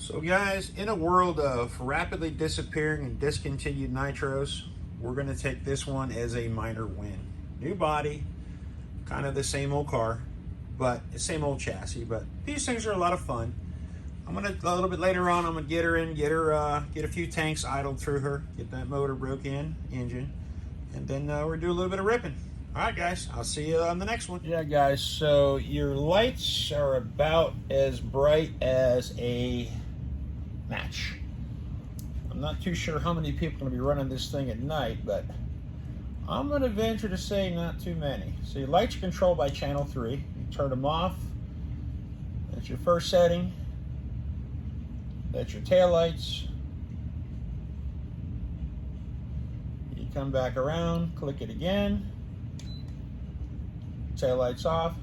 So guys, in a world of rapidly disappearing and discontinued nitros, we're going to take this one as a minor win. New body, kind of the same old car, but the same old chassis, but these things are a lot of fun. I'm going to, a little bit later on, I'm going to get her in, get a few tanks idled through her, get that motor broke in, engine, and then we're going to do a little bit of ripping. All right, guys, I'll see you on the next one. Yeah, guys, so your lights are about as bright as a match. I'm not too sure how many people are going to be running this thing at night, but I'm going to venture to say not too many. So your lights are controlled by channel 3. You turn them off. That's your first setting. That's your tail lights. You come back around, click it again. Tail lights off.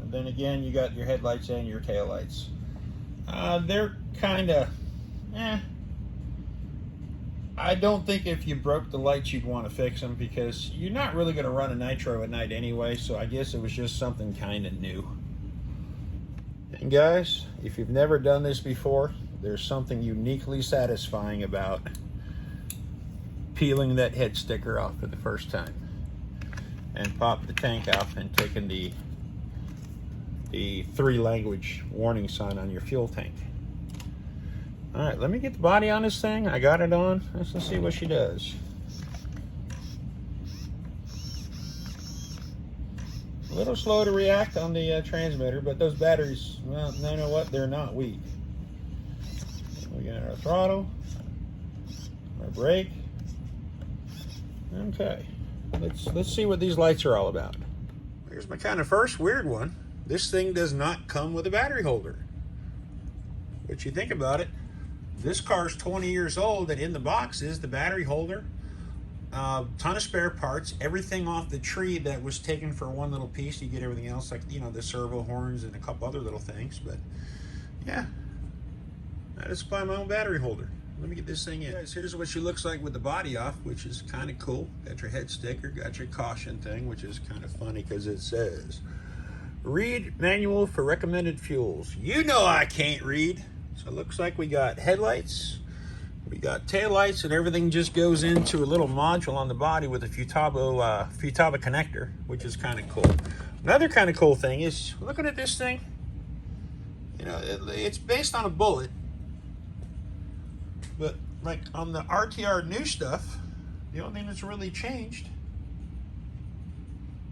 And then again, you got your headlights and your tail lights. They're kind of I don't think if you broke the lights you'd want to fix them, because you're not really going to run a nitro at night anyway, so I guess it was just something kind of new. And guys, if you've never done this before, there's something uniquely satisfying about peeling that head sticker off for the first time and pop the tank off and taking the 3-language warning sign on your fuel tank. All right, let me get the body on this thing. I got it on. Let's see what she does. A little slow to react on the transmitter, but those batteries, well, you know what? They're not weak. We got our throttle, our brake. Okay, let's see what these lights are all about. Here's my kind of first weird one. This thing does not come with a battery holder. But you think about it, this car's 20 years old, and in the box is the battery holder, ton of spare parts, everything off the tree that was taken for one little piece. You get everything else, like, you know, the servo horns and a couple other little things. But yeah, I just buy my own battery holder. Let me get this thing in. Guys, here's what she looks like with the body off, which is kind of cool. Got your head sticker, got your caution thing, which is kind of funny because it says, read manual for recommended fuels. You know I can't read. So it looks like we got headlights, we got tail lights, and everything just goes into a little module on the body with a Futaba connector, which is kind of cool. Another kind of cool thing is, looking at this thing, you know, it's based on a bullet, but like on the RTR new stuff, the only thing that's really changed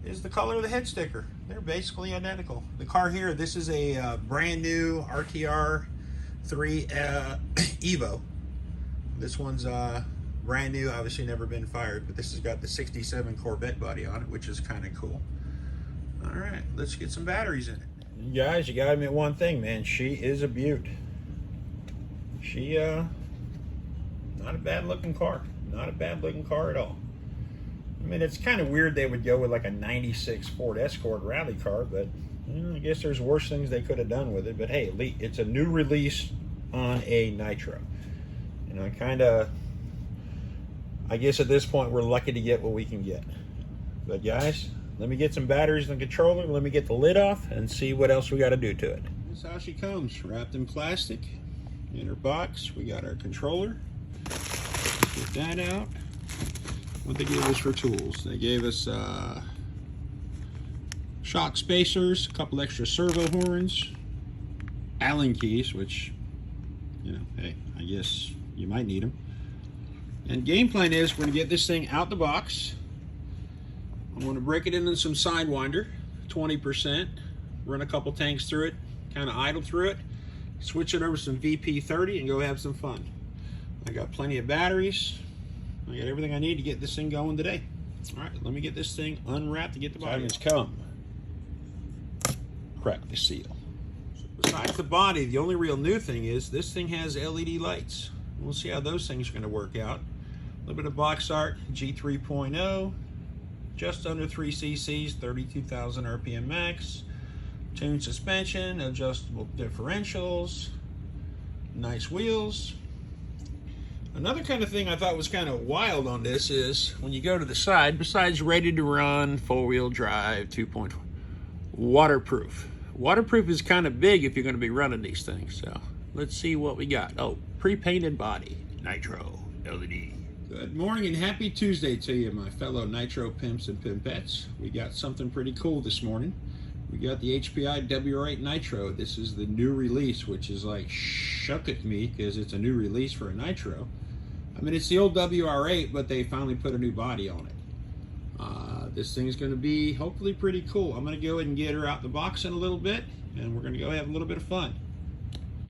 is the color of the head sticker. They're basically identical. The car here, this is a brand new RTR 3 Evo. This one's brand new, obviously never been fired, but this has got the 67 Corvette body on it, which is kind of cool. All right, let's get some batteries in it. You guys, you gotta admit one thing, man. She is a beaut. She, not a bad looking car. Not a bad looking car at all. I mean, it's kind of weird they would go with like a 96 Ford Escort rally car, but you know, I guess there's worse things they could have done with it. But hey, it's a new release on a nitro. You know, I guess at this point we're lucky to get what we can get. But guys, let me get some batteries in the controller, let me get the lid off and see what else we got to do to it. This is how she comes, wrapped in plastic. In her box, we got our controller. Get that out. What they gave us for tools? They gave us shock spacers, a couple extra servo horns, Allen keys, which, you know, hey, I guess you might need them. And game plan is we're going to get this thing out the box. I'm going to break it into some Sidewinder, 20%, run a couple tanks through it, kind of idle through it, switch it over to some VP30 and go have some fun. I got plenty of batteries. I got everything I need to get this thing going today. All right, let me get this thing unwrapped to get the body. Time has come. Crack the seal. So besides the body, the only real new thing is this thing has LED lights. We'll see how those things are going to work out. A little bit of box art, G3.0, just under 3 cc's, 32,000 RPM max, tuned suspension, adjustable differentials, nice wheels. Another kind of thing I thought was kind of wild on this is when you go to the side, besides ready to run, 4-wheel drive, 2.4, waterproof. Waterproof is kind of big if you're going to be running these things. So Let's see what we got. Oh, pre-painted body, nitro, LED. Good morning and happy Tuesday to you, my fellow nitro pimps and pimpettes. We got something pretty cool this morning. We got the HPI WR8 nitro. This is the new release, which is like shuck at me because it's a new release for a nitro. I mean, it's the old WR8, but they finally put a new body on it. This thing's going to be hopefully pretty cool. I'm going to go ahead and get her out the box in a little bit, and we're going to go have a little bit of fun.